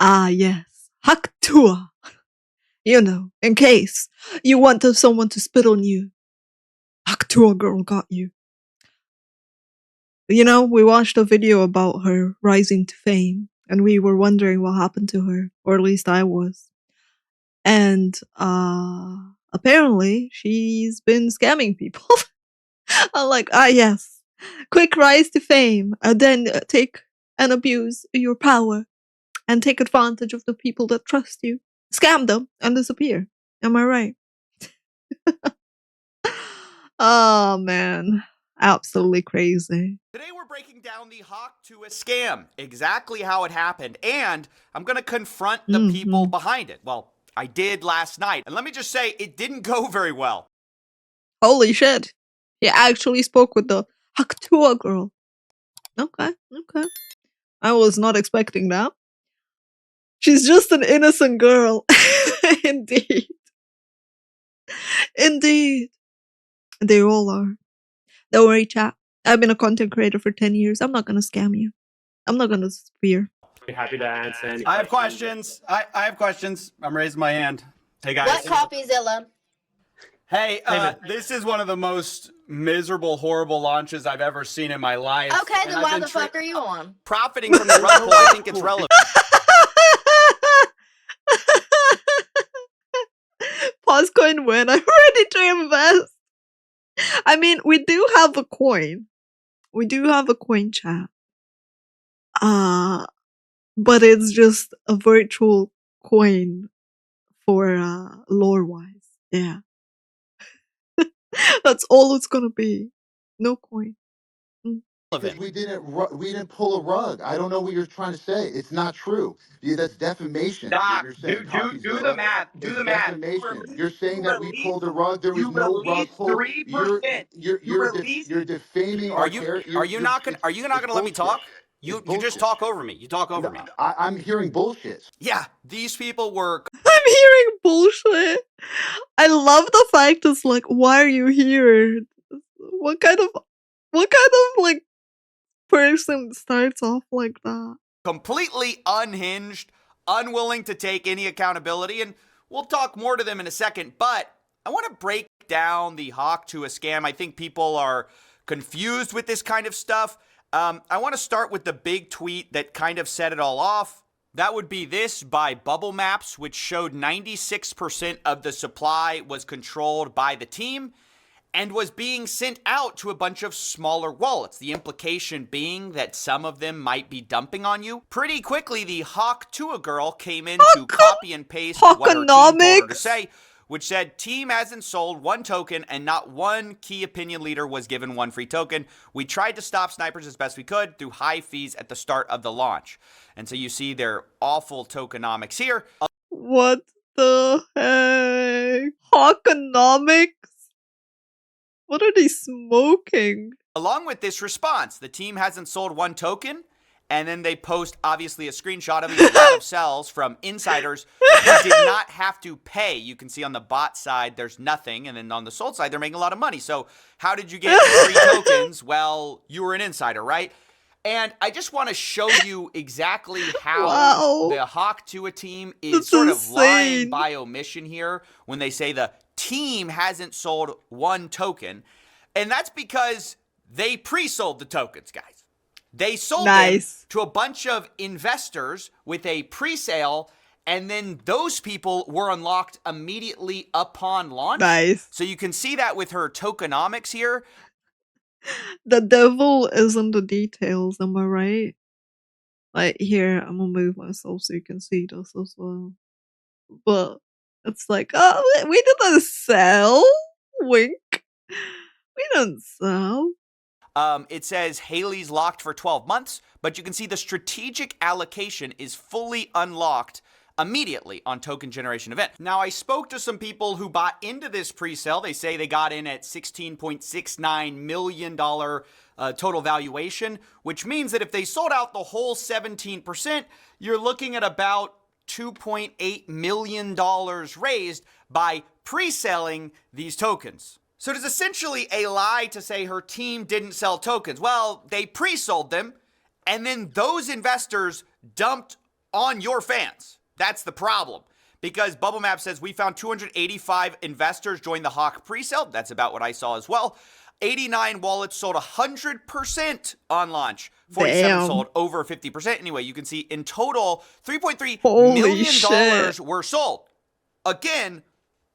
Ah, yes. Hawk Tuah. You know, in case you wanted someone to spit on you. Hawk Tuah girl got you. You know, we watched a video about her rising to fame, and we were wondering what happened to her, or at least I was. And apparently she's been scamming people. I'm like, yes, quick rise to fame, and then take and abuse your power, and take advantage of the people that trust you, scam them, and disappear. Am I right? Oh man, absolutely crazy. Today we're breaking down the Hawk Tuah scam, exactly how it happened, and I'm going to confront the people behind it. Well, I did last night, and let me just say, it didn't go very well. Holy shit. He actually spoke with the Hawk Tuah girl. Okay. I was not expecting that. She's just an innocent girl. Indeed. Indeed. They all are. Don't worry, chat. I've been a content creator for 10 years. I'm not gonna scam you. I'm not gonna disappear. Happy to answer any I have questions. I have questions. I'm raising my hand. Hey, guys. What CopyZilla? Hey, this is one of the most miserable, horrible launches I've ever seen in my life. Okay, then why the fuck are you on? Profiting from the rug pull, I think it's relevant. Paws coin win. I'm ready to invest. I mean, we do have a coin. We do have a coin, chat. But it's just a virtual coin for lore-wise. Yeah. That's all it's gonna be. No coin. We didn't pull a rug. I don't know what you're trying to say. It's not true. That's defamation. Stop. You're saying Do the math. Do the math. Defamation. You're saying that we pulled a rug. There was no rug pulled. 3%. You're defaming our character. Are you not gonna let me talk? You just talk over me. You talk over me. I'm hearing bullshit. Yeah, these people were. I'm hearing bullshit. I love the fact it's like, why are you here? What kind of like person starts off like that? Completely unhinged, unwilling to take any accountability, and we'll talk more to them in a second, but I want to break down the Hawk Tuah scam. I think people are confused with this kind of stuff. I want to start with the big tweet that kind of set it all off. That would be this by Bubble Maps, which showed 96% of the supply was controlled by the team and was being sent out to a bunch of smaller wallets. The implication being that some of them might be dumping on you. Pretty quickly, the Hawk Tuah girl came in to copy and paste what her team told her to say, which said, team hasn't sold one token and not one key opinion leader was given one free token. We tried to stop snipers as best we could through high fees at the start of the launch. And so you see their awful tokenomics here. What the heck? Hawkonomics? What are they smoking? Along with this response, the team hasn't sold one token, and then they post, obviously, a screenshot of a lot of sells from insiders who did not have to pay. You can see on the bot side, there's nothing, and then on the sold side, they're making a lot of money. So how did you get free tokens? Well, you were an insider, right? And I just want to show you exactly how the Hawk Tuah team is sort of lying by omission here when they say the team hasn't sold one token. And that's because they pre-sold the tokens, guys. They sold them to a bunch of investors with a pre-sale, and then those people were unlocked immediately upon launch. So you can see that with her tokenomics here. The devil is in the details, am I right? Like, here, I'm gonna move myself so you can see this as well. But it's like, oh, we didn't sell? Wink. We didn't sell. It says Haley's locked for 12 months, but you can see the strategic allocation is fully unlocked immediately on token generation event. Now, I spoke to some people who bought into this pre-sale. They say they got in at $16.69 million total valuation, which means that if they sold out the whole 17%, you're looking at about $2.8 million raised by pre-selling these tokens. So it is essentially a lie to say her team didn't sell tokens. Well, they pre-sold them, and then those investors dumped on your fans. That's the problem. Because Bubble Map says we found 285 investors join the Hawk pre-sale. That's about what I saw as well. 89 wallets sold 100% on launch. 47 Damn. sold over 50%. Anyway, you can see in total, $3.3 Holy million shit. were sold. Again,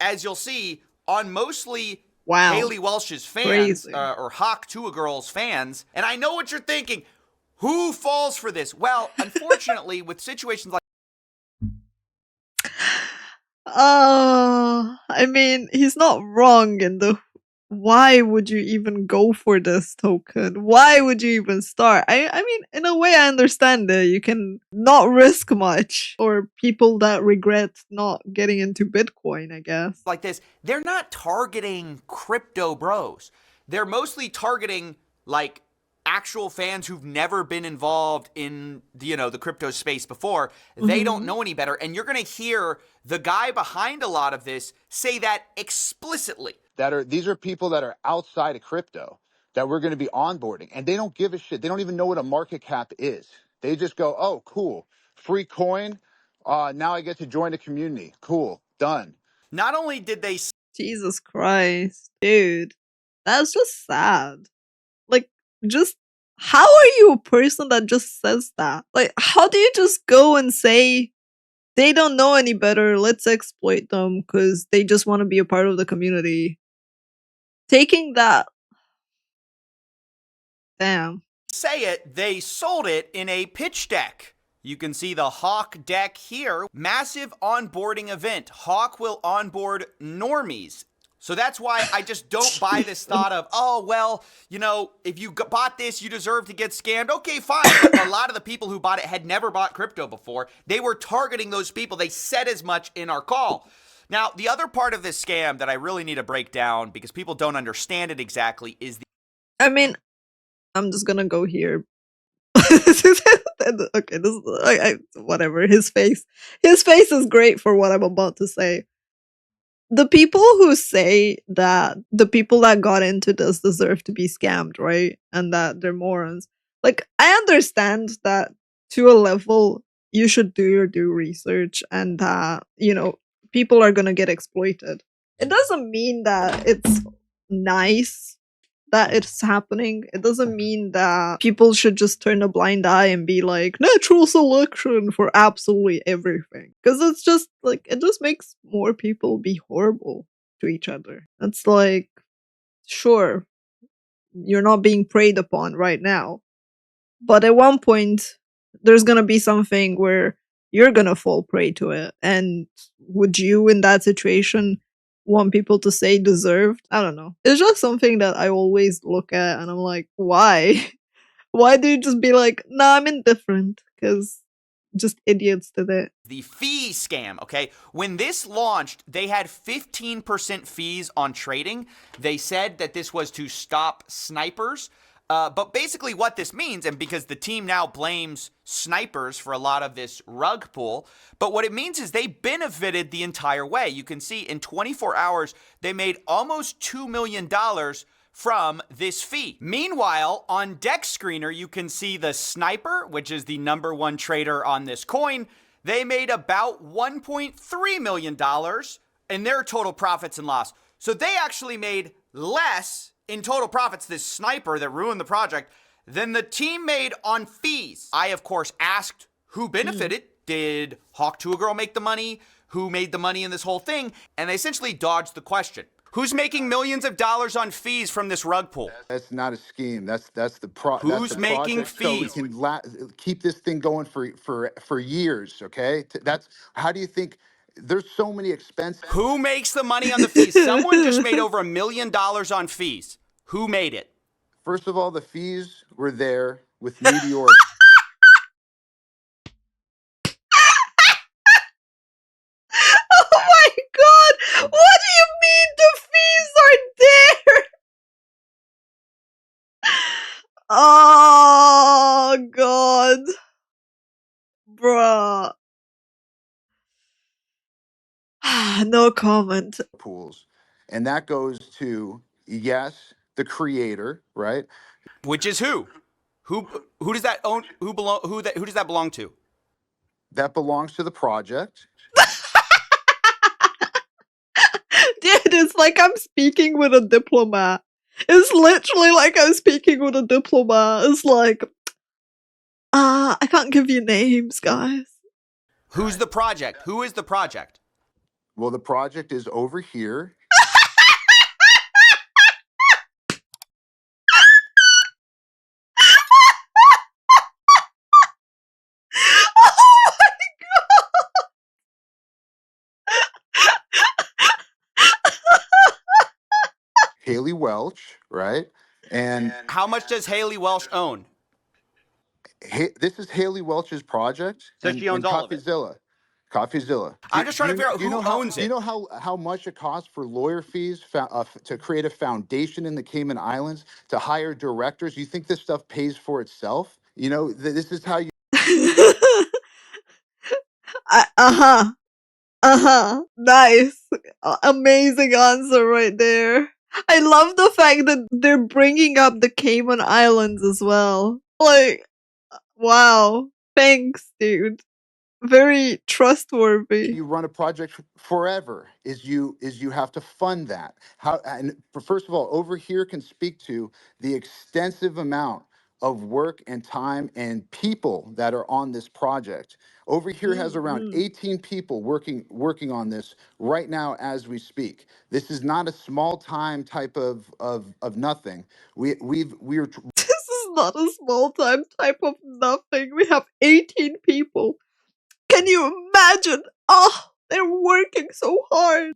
as you'll see, on mostly Wow. Haley Welsh's fans, Crazy. or Hawk Tuah girls fans. And I know what you're thinking. Who falls for this? Well, unfortunately, with situations like I mean, he's not wrong in the why would you even go for this token? Why would you even start? I mean, in a way, I understand it. You can not risk much, or people that regret not getting into Bitcoin, I guess. like this, they're not targeting crypto bros. They're mostly targeting like actual fans who've never been involved in the crypto space before. They don't know any better, and you're going to hear the guy behind a lot of this say that explicitly. These are people that are outside of crypto that we're going to be onboarding, and they don't give a shit. They don't even know what a market cap is. They just go, oh, cool, free coin. Now I get to join a community. Cool, done. Not only did they Jesus Christ, dude. That's just sad. Like, just how are you a person that just says that? Like, how do you just go and say they don't know any better, let's exploit them because they just want to be a part of the community? Taking that. Damn. say it, they sold it in a pitch deck. You can see the Hawk deck here. Massive onboarding event. Hawk will onboard normies. So that's why I just don't buy this thought of, oh, well, if you bought this, you deserve to get scammed. Okay, fine. But a lot of the people who bought it had never bought crypto before. They were targeting those people. They said as much in our call. Now, the other part of this scam that I really need to break down because people don't understand it exactly is I mean, I'm just gonna go here. Okay, this is whatever. His face is great for what I'm about to say. The people who say that the people that got into this deserve to be scammed, right? And that they're morons. Like, I understand that to a level you should do your due research and that, people are gonna get exploited. It doesn't mean that it's nice that it's happening. It doesn't mean that people should just turn a blind eye and be like, natural selection for absolutely everything. Because it's just like, it just makes more people be horrible to each other. It's like, sure, you're not being preyed upon right now. But at one point, there's gonna be something where you're gonna fall prey to it. And would you, in that situation, want people to say deserved? I don't know. It's just something that I always look at and I'm like, why? Why do you just be like, nah, I'm indifferent? Because just idiots did it. the fee scam, okay? When this launched, they had 15% fees on trading. They said that this was to stop snipers. But basically what this means, and because the team now blames snipers for a lot of this rug pull, but what it means is they benefited the entire way. You can see in 24 hours, they made almost $2 million from this fee. Meanwhile, on Deck Screener, you can see the sniper, which is the #1 trader on this coin. They made about $1.3 million in their total profits and loss. So they actually made less in total profits, this sniper that ruined the project, than the team made on fees. I, of course, asked who benefited. Did Hawk Tuah Girl make the money? Who made the money in this whole thing? And they essentially dodged the question. Who's making millions of dollars on fees from this rug pull? That's not a scheme. That's the Who's making fees? So we can keep this thing going for years. Okay, that's how do you think? There's so many expenses. Who makes the money on the fees? Someone just made over $1 million on fees. Who made it? First of all, the fees were there with Meteor. Oh my god! What do you mean the fees are there? Oh god. Bruh. No comment. Pools, and that goes to yes, the creator, right? Which is who? Who does that own? Who does that belong to? that belongs to the project. Dude, it's like I'm speaking with a diplomat. It's literally like I'm speaking with a diplomat. It's like, I can't give you names, guys. Who's the project? Who is the project? Well, the project is over here. Oh my Haley Welch, right? And How much does Haley Welsh own? This is Haley Welch's project. So and, she owns and all of it. Coffeezilla. I'm just trying to figure out who owns Do you it. know how much it costs for lawyer fees to create a foundation in the Cayman Islands, to hire directors? You think this stuff pays for itself? You know, this is how you uh-huh. Uh-huh. Nice. Amazing answer right there. I love the fact that they're bringing up the Cayman Islands as well. Like, wow. Thanks, dude. Very trustworthy. run a project forever. Is you have to fund that. How and first of all, over here can speak to the extensive amount of work and time and people that are on this project. Over here has around Mm-hmm. 18 people working on this right now as we speak. This is not a small time type of nothing. We're This is not a small time type of nothing. We have 18 people. Can you imagine? Oh, they're working so hard.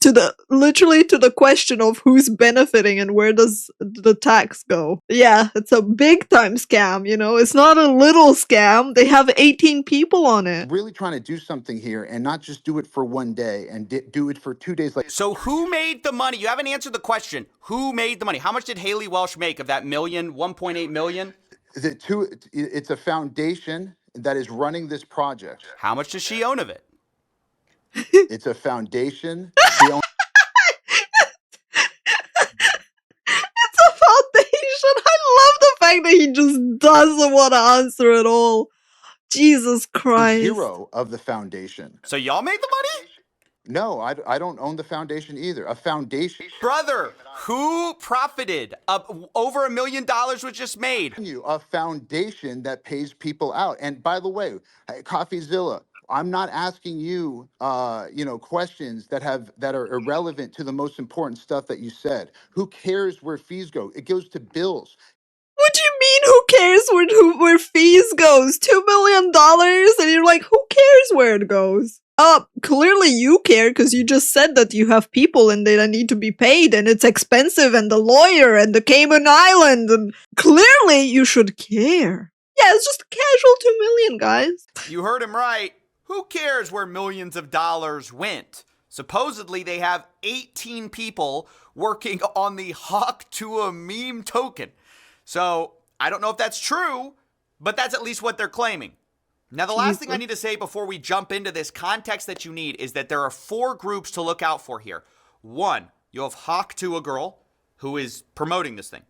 Literally to the question of who's benefiting and where does the tax go. Yeah, it's a big time scam, you know? It's not a little scam. They have 18 people on it. really trying to do something here and not just do it for one day and do it for 2 days. Like, So who made the money? You haven't answered the question. Who made the money? How much did Haley Welsh make of that million, 1.8 million? it's a foundation that is running this project. How much does she own of it? It's a foundation. She owns It's a foundation. I love the fact that he just doesn't want to answer at all. Jesus Christ. zero of the foundation. So y'all made the money? No, I don't own the foundation either. A foundation. Brother, who profited? Over $1 million was just made. A foundation that pays people out. And by the way, Coffeezilla, I'm not asking you, questions that are irrelevant to the most important stuff that you said. Who cares where fees go? It goes to bills. What do you mean? Who cares where fees goes? $2 million, and you're like, who cares where it goes? Clearly you care because you just said that you have people and they need to be paid and it's expensive and the lawyer and the Cayman Island and clearly you should care. Yeah, it's just a casual 2 million, guys. You heard him right. Who cares where millions of dollars went? Supposedly they have 18 people working on the Hawk Tuah meme token. So I don't know if that's true, but that's at least what they're claiming. Now, the last thing I need to say before we jump into this context that you need is that there are 4 groups to look out for here. 1, you have Hawk Tuah girl, who is promoting this thing.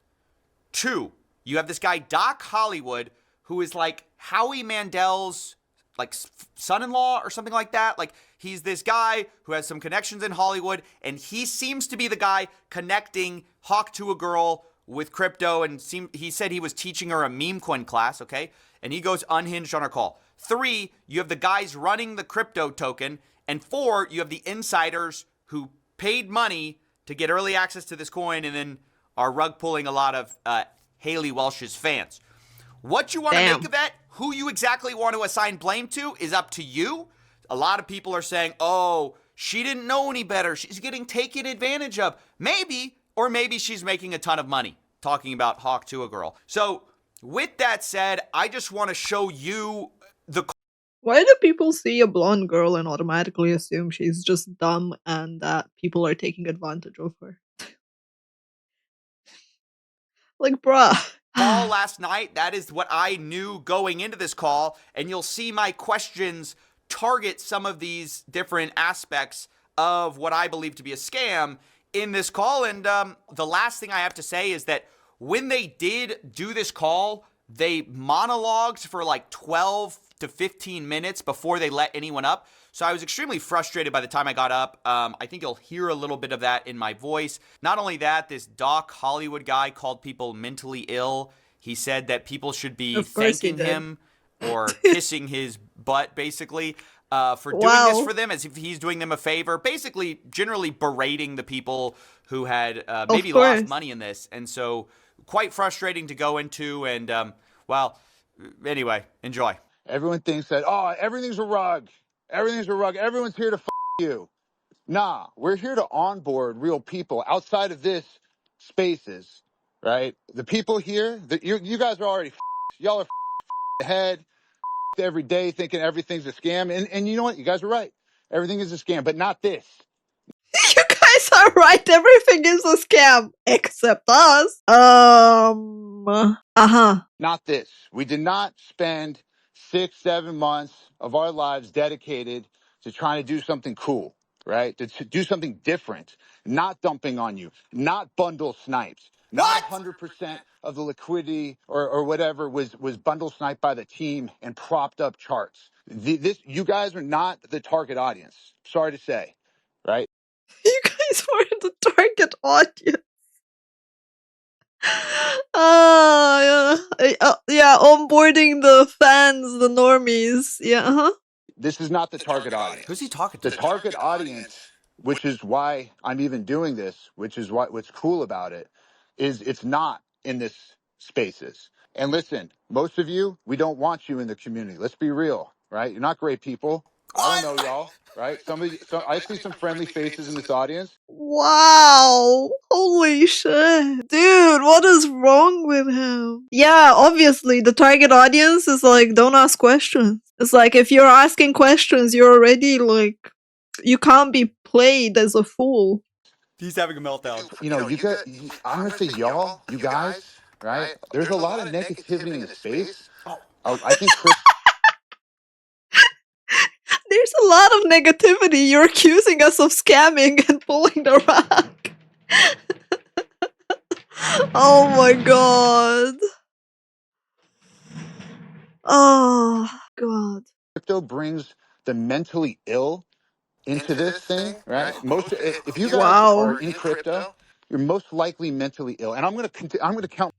2, you have this guy, Doc Hollywood, who is like Howie Mandel's like son-in-law or something like that. Like, he's this guy who has some connections in Hollywood, and he seems to be the guy connecting Hawk Tuah girl with crypto, and he said he was teaching her a meme coin class, okay? And he goes unhinged on her call. 3, you have the guys running the crypto token. And 4, you have the insiders who paid money to get early access to this coin and then are rug pulling a lot of Haley Welsh's fans. What you want to make of that, who you exactly want to assign blame to, is up to you. A lot of people are saying, oh, she didn't know any better. She's getting taken advantage of. Maybe, or maybe she's making a ton of money, talking about Hawk Tuah girl. So with that said, I just want to show you the... Why do people see a blonde girl and automatically assume she's just dumb and that people are taking advantage of her? Like, bruh. call last night. That is what I knew going into this call. And you'll see my questions target some of these different aspects of what I believe to be a scam in this call. And the last thing I have to say is that when they did do this call, they monologued for like 12 to 15 minutes before they let anyone up. So I was extremely frustrated by the time I got up. I think you'll hear a little bit of that in my voice. Not only that, this Doc Hollywood guy called people mentally ill. He said that people should be Of course he thanking did. him or kissing his butt, basically, for doing this Wow. for them, as if he's doing them a favor. Basically, generally berating the people who had maybe lost course. money in this. And so, quite frustrating to go into. And, well, anyway, enjoy. Everyone thinks that, oh, everything's a rug. Everything's a rug. Everyone's here to you. Nah, we're here to onboard real people outside of this spaces, right? The people here, you guys are already y'all are ahead every day thinking everything's a scam. And you know what? You guys are right. Everything is a scam, but not this. You guys are right. Everything is a scam except us. Not this. We did not spend 6-7 months of our lives dedicated to trying to do something cool, right? To do something different, not dumping on you, not bundle snipes. Not 100% of the liquidity or whatever was bundle sniped by the team and propped up charts. You guys are not the target audience. Sorry to say, right? You guys were the target audience. Yeah, onboarding the fans, the normies. Yeah, This is not the target audience. Who's he talking to? The target audience, which is why I'm even doing this, which is what's cool about it, is it's not in this spaces. And listen, most of you, we don't want you in the community. Let's be real, right? You're not great people. I don't know y'all, right? I see some friendly faces in this audience. Wow. Holy shit. Dude, what is wrong with him? Yeah, obviously, the target audience is like, don't ask questions. It's like, if you're asking questions, you're already like, you can't be played as a fool. He's having a meltdown. You know, I'm going to say y'all, you guys, right? There's a lot of negativity in the space. I think Chris. There's a lot of negativity. You're accusing us of scamming and pulling the rug. Oh my god. Oh god. Crypto brings the mentally ill into this thing, right? If you guys are in crypto, you're most likely mentally ill. And I'm going to count.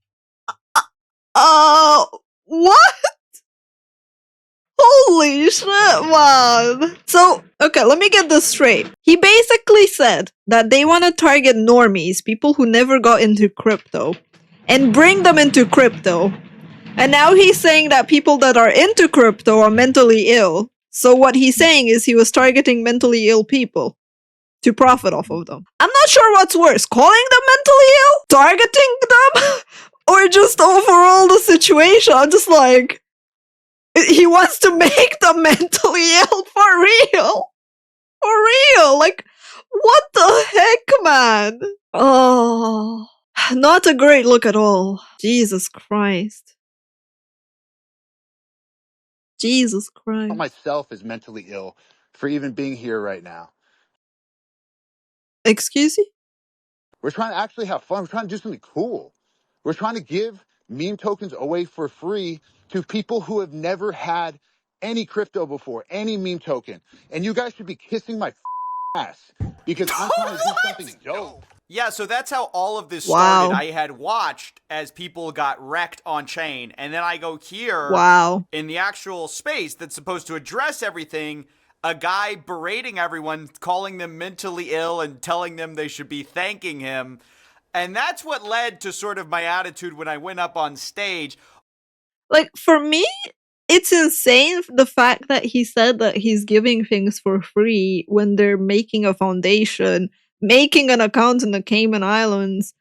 What? Holy shit, man. So, okay, let me get this straight. He basically said that they want to target normies, people who never got into crypto, and bring them into crypto. And now he's saying that people that are into crypto are mentally ill. So what he's saying is he was targeting mentally ill people to profit off of them. I'm not sure what's worse, calling them mentally ill, targeting them, or just overall the situation. I'm just like, he wants to make them mentally ill for real. For real. Like, what the heck, man? Oh, not a great look at all. Jesus Christ. Jesus Christ. Myself as mentally ill for even being here right now. Excuse you? We're trying to actually have fun. We're trying to do something cool. We're trying to give meme tokens away for free to people who have never had any crypto before, any meme token. And you guys should be kissing my ass because I'm trying to do something dope. Yeah, so that's how all of this Wow. started. I had watched as people got wrecked on chain, and then I go here Wow. in the actual space that's supposed to address everything, a guy berating everyone, calling them mentally ill and telling them they should be thanking him. And that's what led to sort of my attitude when I went up on stage. Like, for me, it's insane the fact that he said that he's giving things for free when they're making a foundation, making an account in the Cayman Islands,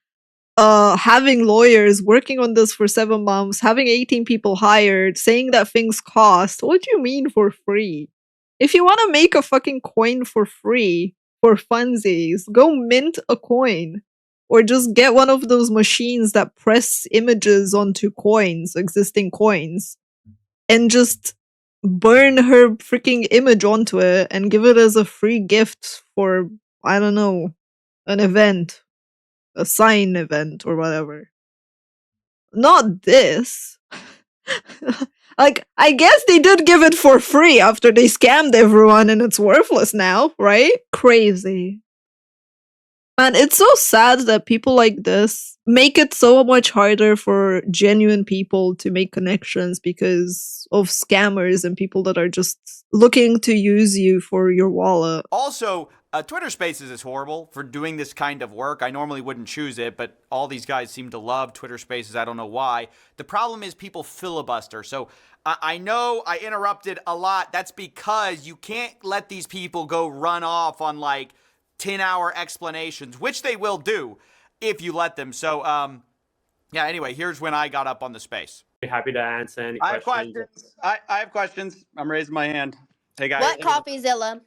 having lawyers working on this for 7 months, having 18 people hired, saying that things cost. What do you mean for free? If you want to make a fucking coin for free, for funsies, go mint a coin. Or just get one of those machines that press images onto coins, existing coins, and just burn her freaking image onto it and give it as a free gift for, I don't know, an event, a sign event or whatever. Not this. Like, I guess they did give it for free after they scammed everyone and it's worthless now, right? Crazy. Man, it's so sad that people like this make it so much harder for genuine people to make connections because of scammers and people that are just looking to use you for your wallet. Also, Twitter Spaces is horrible for doing this kind of work. I normally wouldn't choose it, but all these guys seem to love Twitter Spaces. I don't know why. The problem is people filibuster. So I know I interrupted a lot. That's because you can't let these people go run off on like 10-hour explanations, which they will do if you let them. So, yeah, anyway, here's when I got up on the space. Happy to answer any I have questions. questions. I have questions. I'm raising my hand. Hey, guys. What CoffeeZilla?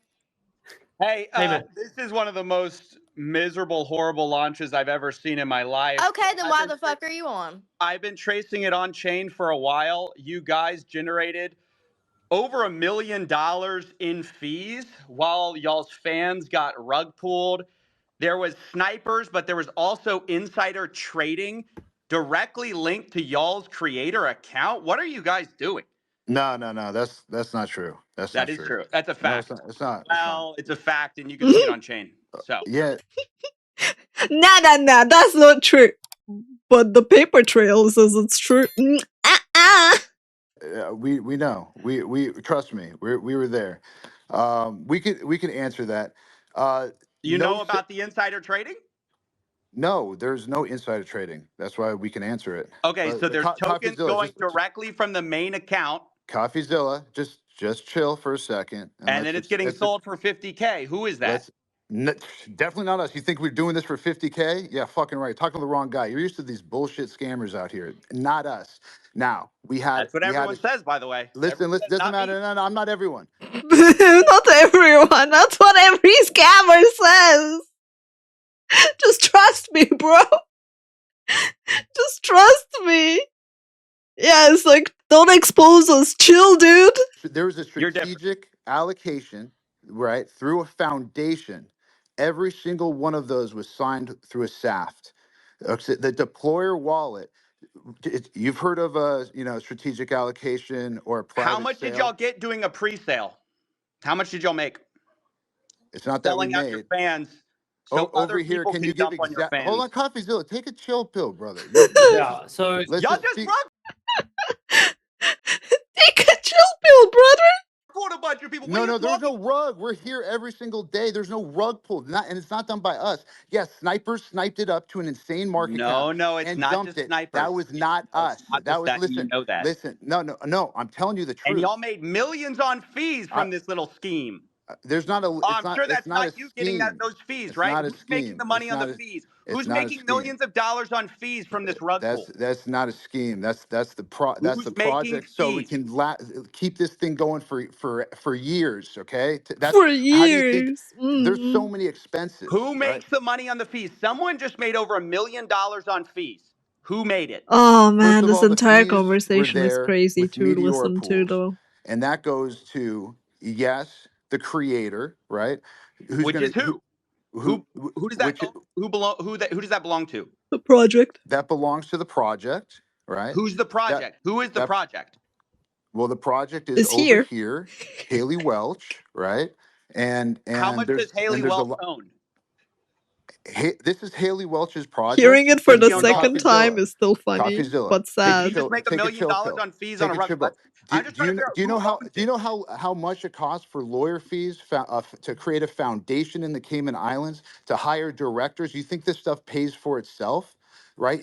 Hey, Hey, man. this is one of the most miserable, horrible launches I've ever seen in my life. Okay, then why the fuck are you on? I've been tracing it on chain for a while. You guys generated over $1 million in fees while y'all's fans got rug pulled. There was snipers, but there was also insider trading directly linked to y'all's creator account. What are you guys doing? No, that's not true. That's That not is true. true. That's a No, fact. it's not. Well, it's a fact, and you can see it on chain. So Yeah, Nah, that's not true. But the paper trail says it's true. we know. We trust me. We were there. We could answer that. you No, know about the insider trading? no, there's no insider trading. That's why we can answer it. Okay, so there's tokens CoffeeZilla, going directly from the main account, CoffeeZilla, just chill for a second, and then it's getting sold for 50K. Who is that? Definitely not us. You think we're doing this for 50K? Yeah, fucking right. Talking to the wrong guy. You're used to these bullshit scammers out here. Not us. Now That's what everyone says, by the way. Listen, Everyone says, doesn't not me. matter. No, I'm not everyone. Not everyone. That's what every scammer says. Just trust me, bro. Just trust me. Yeah, it's like, don't expose us. Chill, dude. There was a strategic allocation, right, through a foundation. Every single one of those was signed through a SAFT. The deployer wallet. You've heard of a strategic allocation or a private How much did y'all get doing a pre-sale? How much did y'all make? It's not that we Selling out your made. fans. So Over other here, people can can you give dump on your fans. Hold on, CoffeeZilla, take a chill pill, brother. Yeah, so Y'all just Take a chill pill, brother. pulled a bunch of people. No, there's no rug. We're here every single day. There's no rug pulled, and it's not done by us. Yes, snipers sniped it up to an insane market cap. No, it's and not dumped just it. snipers. That was not No, us. it's not That just was that. You know that. Listen. No. I'm telling you the truth. And y'all made millions on fees from this little scheme. There's not a. I'm sure that's not you getting those fees, It's right? not a Who's making scheme. the money It's on not the a- fees? It's Who's not a making scheme. millions of dollars on fees from this rug pull? That's not a scheme. That's the Who's making project. So we fees? can keep this thing going for years. Okay. That's For how do you think? years. There's so many expenses. Who right? makes the money on the fees? Someone just made over $1 million on fees. Who made it? Oh First man, of this all, the entire fees were conversation is there crazy with to meteor listen to, pools, though. and that goes to yes, the creator, right? Who's Which gonna is who? Who does that who does that belong to? The project. that belongs to the project, right? Who's the That project? Who is the that project? well, the project is Is over here. here, Haley Welch, right? And How much does Haley there's a Welch lot. own? This is Haley Welch's Hearing project. it for Does the she own second dollars? time CoffeeZilla, is still funny, CoffeeZilla, but take Did a she sad. just chill, make $1 take a million chill pill, on fees on take a a rug? chill pill. I'm just trying to figure out who owns Do you know how much it costs for lawyer fees to create a foundation in the Cayman Islands to hire directors? You think this stuff pays for itself, right?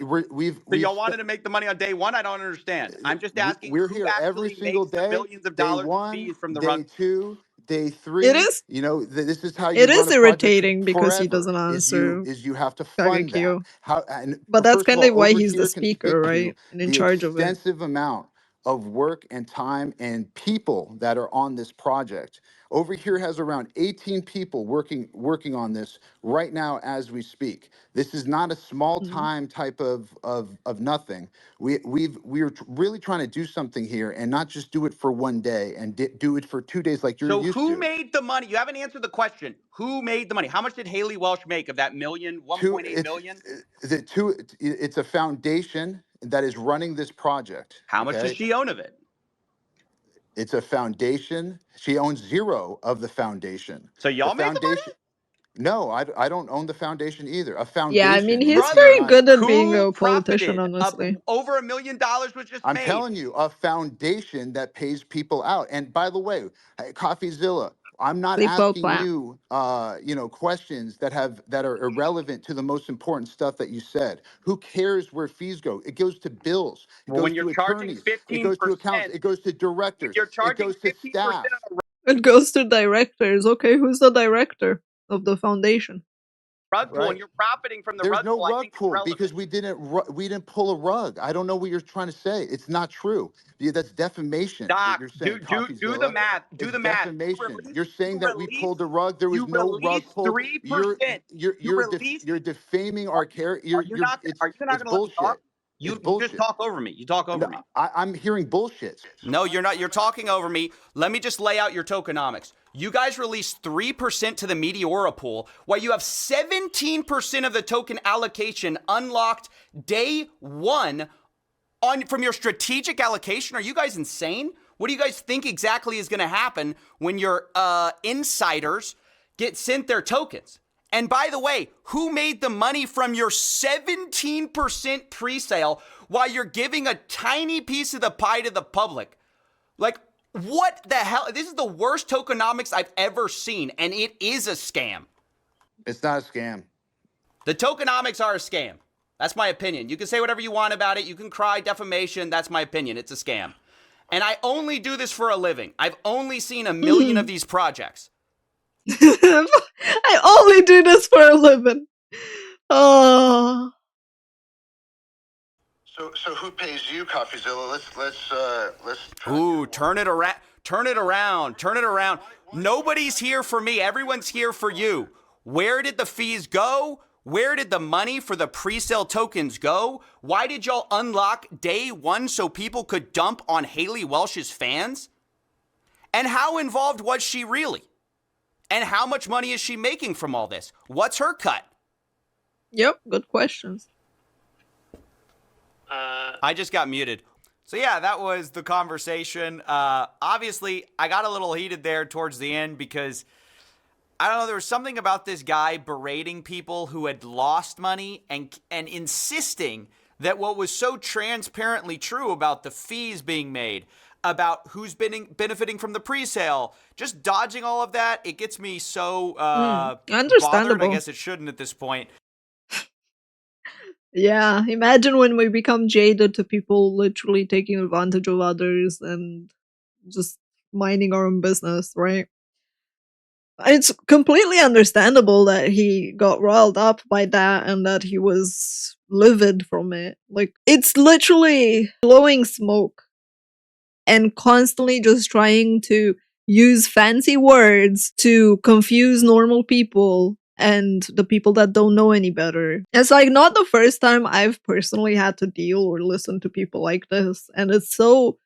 So y'all wanted to make the money on day one? I don't understand. I'm just asking we're who here every actually single makes the day. millions of Day dollars in one, fees from the day rug? two, day It three. is This is how you it run is a project irritating because he forever. doesn't answer Is you have to fund that. Kagekyo. How and But that's first of kind all, of why over he's the here can speaker, speak to right? And in the charge of it. extensive amount of work and time and people that are on this project. Over here has around 18 people working on this right now as we speak. This is not a small Mm. time type of nothing. We're really trying to do something here and not just do it for one day and do it for 2 days like you're So used who to. made the money? You haven't answered the question. Who made the money? How much did Haley Welch make of that million, Two 1.8 it's million? the two it's a foundation that is running this project. How much does she own of it? It's a foundation. She owns zero of the foundation. So y'all The made the money? foundation. No, I don't own the foundation either. A Yeah, I mean, foundation he's makes very money. good at being Who a politician, profited? honestly. Over $1 million was just I'm made. telling you, a foundation that pays people out. And by the way, hey, CoffeeZilla, I'm not Flippo asking clap. you, questions that are irrelevant to the most important stuff that you said. Who cares where fees go? It goes to bills. It Well, goes when you're to charging attorneys. It 15%, goes to accountants. It goes to when directors. you're It charging goes to 15% staff. on It goes to directors. Okay, who's the director of the foundation? a rug pool Right. and you're profiting from the There's rug no pool, I rug think it's pull relevant. because we didn't pull a rug. I don't know what you're trying to say. It's not true. Yeah, that's defamation. What Doc, you're saying, do the CoffeeZilla. math. Do It's the math. defamation. You're saying that we pulled a rug. There was You no rug released pulled. 3%. You released. You're defaming our character. Are you not? Are you not It's going to let me talk? bullshit. It's You just bullshit. talk over me. You talk over No, me. I'm hearing bullshit. No, you're not. You're talking over me. Let me just lay out your tokenomics. You guys released 3% to the Meteora pool, while you have 17% of the token allocation unlocked day one from your strategic allocation. Are you guys insane? What do you guys think exactly is going to happen when your insiders get sent their tokens? And by the way, who made the money from your 17% pre-sale while you're giving a tiny piece of the pie to the public? Like, what the hell? This is the worst tokenomics I've ever seen, and it is a scam. It's not a scam. The tokenomics are a scam. That's my opinion. You can say whatever you want about it. You can cry defamation. That's my opinion. It's a scam. And I only do this for a living. I've only seen 1 million of these projects. I only do this for a living. Oh. So who pays you, CoffeeZilla? Let's. Ooh, turn it around. Turn it around. Turn it around. Nobody's here for me. Everyone's here for you. Where did the fees go? Where did the money for the pre-sale tokens go? Why did y'all unlock day one so people could dump on Haley Welsh's fans? And how involved was she really? And how much money is she making from all this? What's her cut? Yep, good questions. I just got muted. So yeah, that was the conversation. Obviously, I got a little heated there towards the end because, I don't know, there was something about this guy berating people who had lost money and insisting that what was so transparently true about the fees being made, about who's benefiting from the pre-sale, just dodging all of that, it gets me so bothered. Understandable. I guess it shouldn't at this point. Yeah, imagine when we become jaded to people literally taking advantage of others and just minding our own business, right? It's completely understandable that he got riled up by that and that he was livid from it. Like, it's literally blowing smoke and constantly just trying to use fancy words to confuse normal people and the people that don't know any better. It's like not the first time I've personally had to deal or listen to people like this, and it's so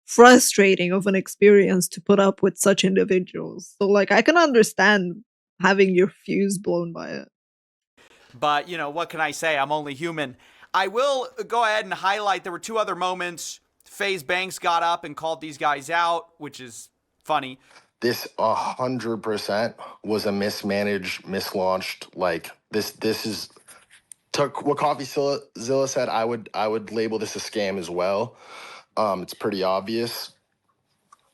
frustrating of an experience to put up with such individuals. So like I can understand having your fuse blown by it. But, you know, what can I say? I'm only human. I will go ahead and highlight there were two other moments. FaZe Banks got up and called these guys out, which is funny. This 100% was a mismanaged, mislaunched. Like this is took what CoffeeZilla said. I would label this a scam as well. It's pretty obvious.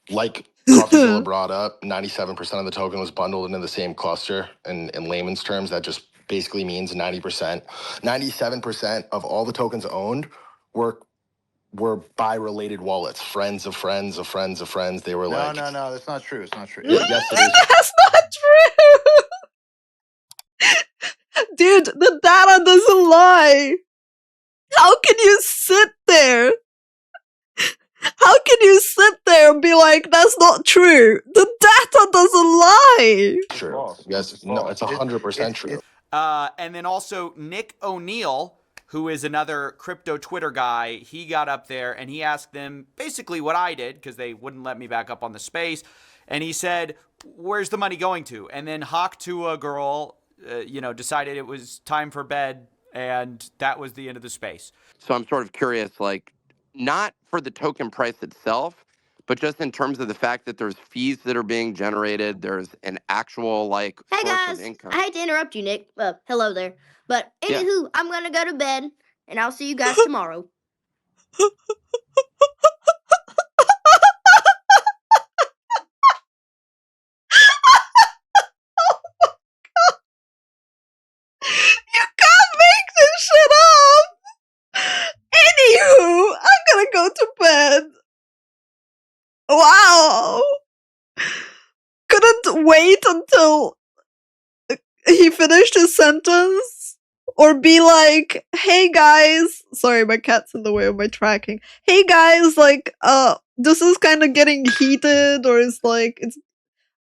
Like CoffeeZilla brought up, 97% of the token was bundled into the same cluster. And in layman's terms, that just basically means 90%. 97% of all the tokens owned were by related wallets, friends of friends of friends of friends. They were No, that's not true. It's not true. Yes, it is. That's not true! Dude, the data doesn't lie! How can you sit there? How can you sit there and be like, that's not true? The data doesn't lie! True. Yes, no, it's 100% true. And then also Nick O'Neill, who is another crypto Twitter guy, he got up there and he asked them basically what I did because they wouldn't let me back up on the space. And he said, where's the money going to? And then Hawk Tuah girl, decided it was time for bed And that was the end of the space. So I'm sort of curious, like, not for the token price itself, but just in terms of the fact that there's fees that are being generated, there's an actual like Hey source guys, of income. I hate to interrupt you, Nick. Hello there. But Yeah. anywho, I'm gonna go to bed, and I'll see you guys tomorrow. You can't make this shit up! Anywho, I'm gonna go to bed. Wow! Couldn't wait until he finished his sentence? Or be like, hey guys, sorry, my cat's in the way of my tracking. Hey guys, like, this is kind of getting heated, or it's like,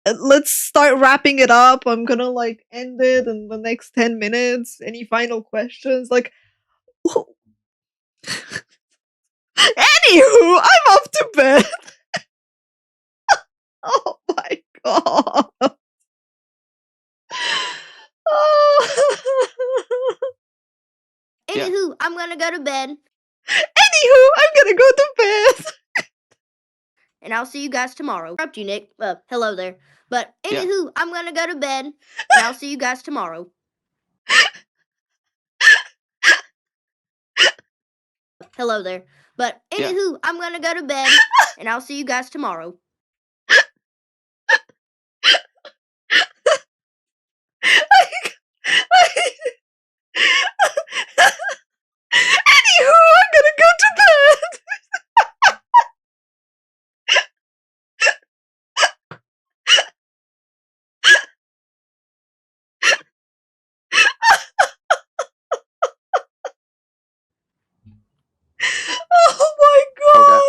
let's start wrapping it up. I'm gonna like end it in the next 10 minutes. Any final questions? Like, anywho, I'm off to bed. Oh my god. Oh. Anywho, I'm gonna go to bed, Anywho, I'm gonna go to bed. and I'll see you guys tomorrow. Interrupt you, Nick. Hello there. But Yeah. anywho, I'm gonna go to bed, and I'll see you guys tomorrow. Hello there. But Yeah. anywho, I'm gonna go to bed, and I'll see you guys tomorrow. Anywho, I'm gonna go to bed. Oh my god.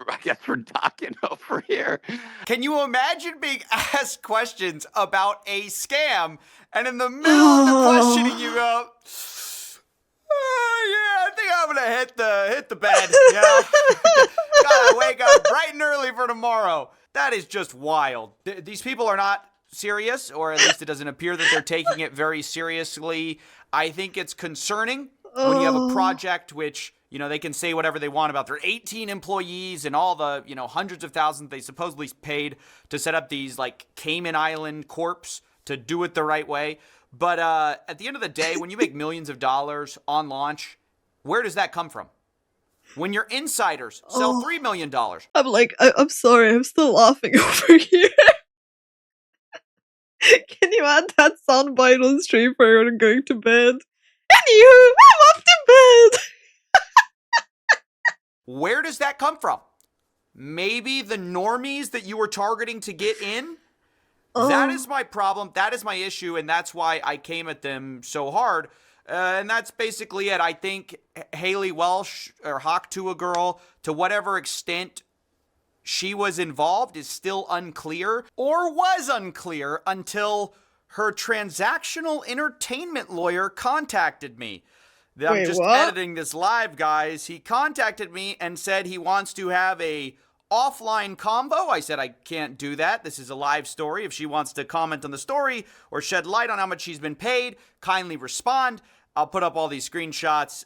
I guess we're talking over here. Can you imagine being asked questions about a scam, and in the middle of the questioning you go, yeah, I think I'm gonna hit the bed. Yeah, gotta wake up bright and early for tomorrow. That is just wild. These people are not serious, or at least it doesn't appear that they're taking it very seriously. I think it's concerning when you have a project which, you know, they can say whatever they want about their 18 employees and all the, you know, hundreds of thousands they supposedly paid to set up these like Cayman Island corps to do it the right way. But at the end of the day, when you make millions of dollars on launch, where does that come from? When your insiders sell $3 million. I'm like, I'm sorry, I'm still laughing over here. Can you add that soundbite on stream for everyone going to bed? Anywho, I'm off to bed. Where does that come from? Maybe the normies that you were targeting to get in? That is my problem. That is my issue. And that's why I came at them so hard. And that's basically it. I think Haley Welsh or Hawk Tuah girl, to whatever extent she was involved, is still unclear, or was unclear until her transactional entertainment lawyer contacted me. I'm Wait, just what? editing this live, guys. He contacted me and said he wants to have a offline convo. I said I can't do that. This is a live story. If she wants to comment on the story or shed light on how much she's been paid, kindly respond. I'll put up all these screenshots.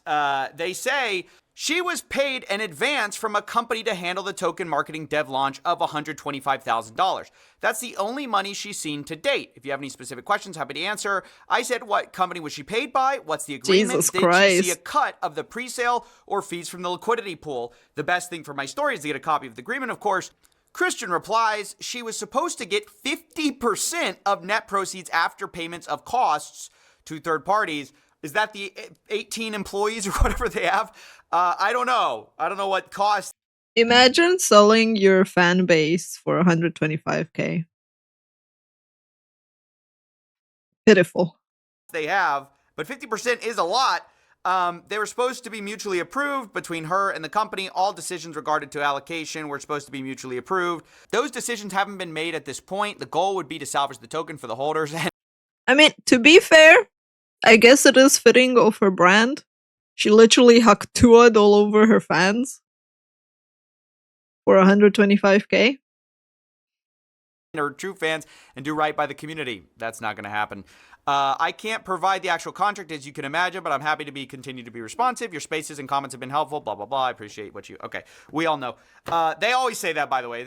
They say she was paid in advance from a company to handle the token marketing dev launch of $125,000. That's the only money she's seen to date. If you have any specific questions, happy to answer. I said, what company was she paid by? What's the agreement? Jesus Did Christ. she see a cut of the pre-sale or fees from the liquidity pool? The best thing for my story is to get a copy of the agreement, of course. Christian replies, she was supposed to get 50% of net proceeds after payments of costs to third parties. Is that the 18 employees or whatever they have? I don't know. I don't know what cost Imagine selling your fan base for 125k. Pitiful. they have, but 50% is a lot. They were supposed to be mutually approved between her and the company. All decisions regarding to allocation were supposed to be mutually approved. Those decisions haven't been made at this point. The goal would be to salvage the token for the holders. I mean, to be fair, I guess it is fitting of her brand. She literally Hawk Tuah'd all over her fans for 125k. or true fans and do right by the community. That's not going to happen. I can't provide the actual contract, as you can imagine, but I'm happy to continue to be responsive. Your spaces and comments have been helpful, blah, blah, blah. I appreciate what you... Okay, we all know. They always say that, by the way.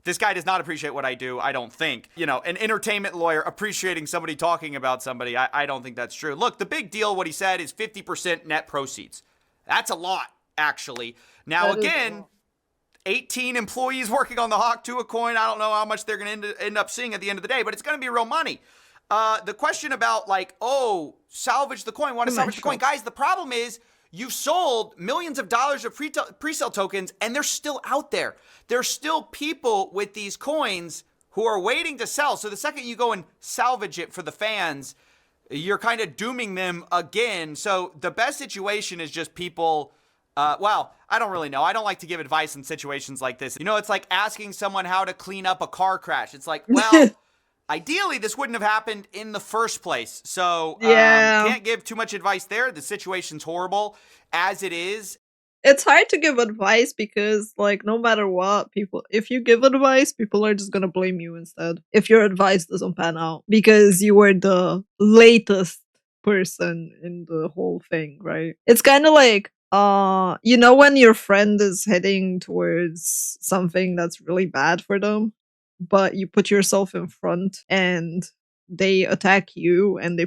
This guy does not appreciate what I do, I don't think. You know, an entertainment lawyer appreciating somebody talking about somebody, I don't think that's true. Look, the big deal, what he said, is 50% net proceeds. That's a lot, actually. Now, again... 18 employees working on the Hawk Tuah coin. I don't know how much they're going to end up seeing at the end of the day, but it's going to be real money. The question about like, oh, salvage the coin, want to salvage the coin. Guys, the problem is you've sold millions of dollars of pre-sale tokens and they're still out there. There's still people with these coins who are waiting to sell. So the second you go and salvage it for the fans, you're kind of dooming them again. So the best situation is just people... well, I don't really know. I don't like to give advice in situations like this. You know, it's like asking someone how to clean up a car crash. It's like, well, ideally, this wouldn't have happened in the first place. So, can't give too much advice there. The situation's horrible as it is. It's hard to give advice because, like, no matter what, if you give advice, people are just gonna blame you instead. If your advice doesn't pan out because you were the latest person in the whole thing, right? It's kind of like, you know, when your friend is heading towards something that's really bad for them, but you put yourself in front and they attack you and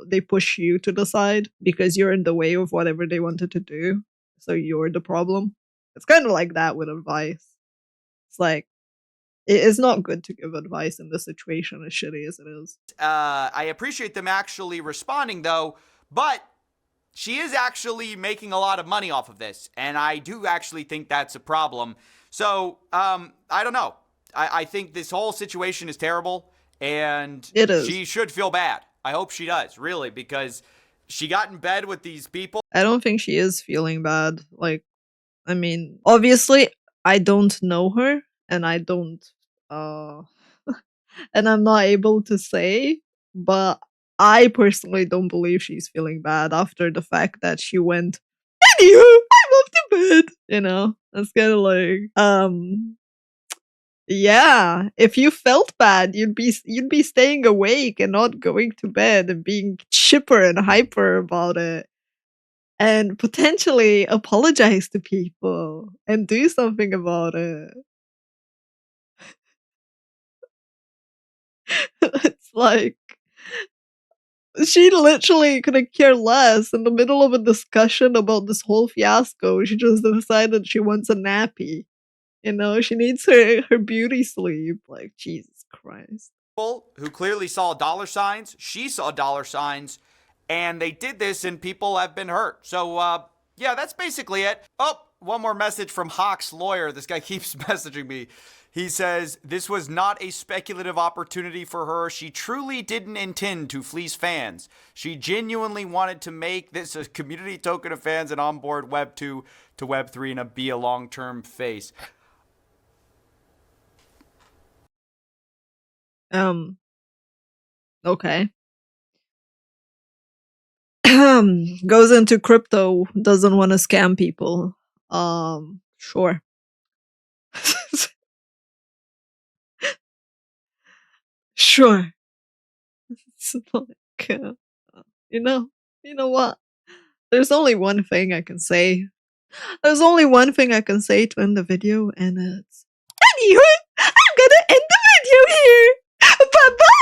they push you to the side because you're in the way of whatever they wanted to do. So you're the problem. It's kind of like that with advice. It's like, it is not good to give advice in this situation, as shitty as it is. I appreciate them actually responding, though, but she is actually making a lot of money off of this, and I do actually think that's a problem. So, I don't know. I think this whole situation is terrible, and it is. She should feel bad. I hope she does, really, because she got in bed with these people. I don't think she is feeling bad. Like, I mean, obviously, I don't know her, and I don't, and I'm not able to say, but I personally don't believe she's feeling bad after the fact that she went, anywho, I'm off to bed. You know, that's kind of like, yeah, if you felt bad, you'd be staying awake and not going to bed and being chipper and hyper about it. And potentially apologize to people and do something about it. It's like, she literally couldn't care less. In the middle of a discussion about this whole fiasco, she just decided she wants a nappy. You know, she needs her beauty sleep. Like, Jesus Christ. Who clearly saw dollar signs. She saw dollar signs. And they did this, and people have been hurt. So, yeah, that's basically it. Oh, one more message from Hawk's lawyer. This guy keeps messaging me. He says, this was not a speculative opportunity for her. She truly didn't intend to fleece fans. She genuinely wanted to make this a community token of fans and onboard Web 2 to Web 3 and be a long-term face. Okay. Goes into crypto, doesn't want to scam people. Sure. Sure. It's like, you know what? There's only one thing I can say. There's only one thing I can say to end the video, and it's, anyway, I'm gonna end the video here. Bye-bye.